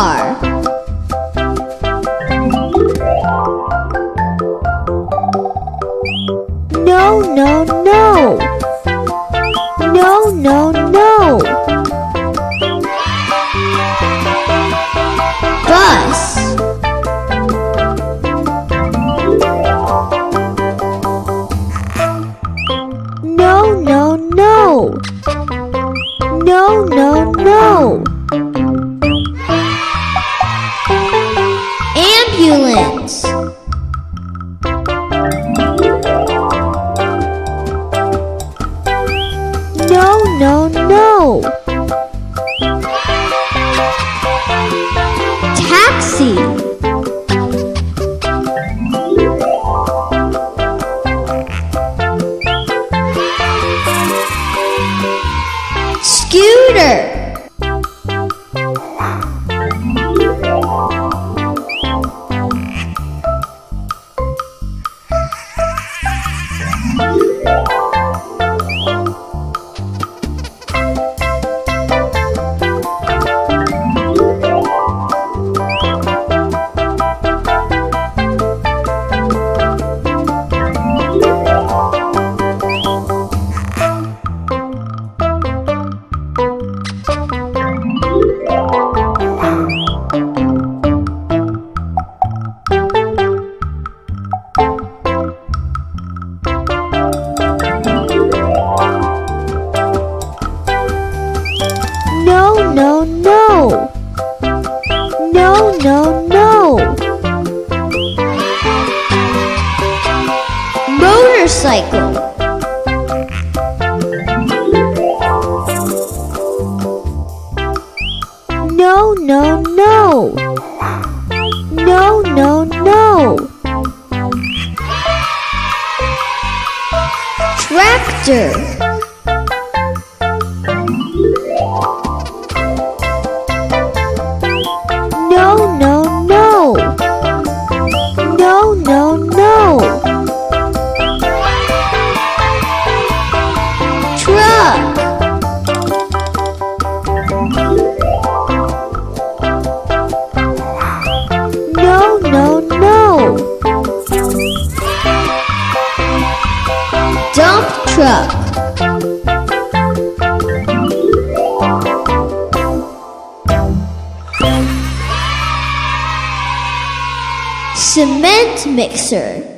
car. No, no, no. No, no, no. Bus. No, no, no. No, no, no. Ambulance. No, no, no. Taxi. Scooter. No, no, no. No, no, no. Motorcycle. No, no, no. No, no, no. Tractor. No, no, no. No, no, no. Truck. No, no, no. Dump truck. Cement mixer.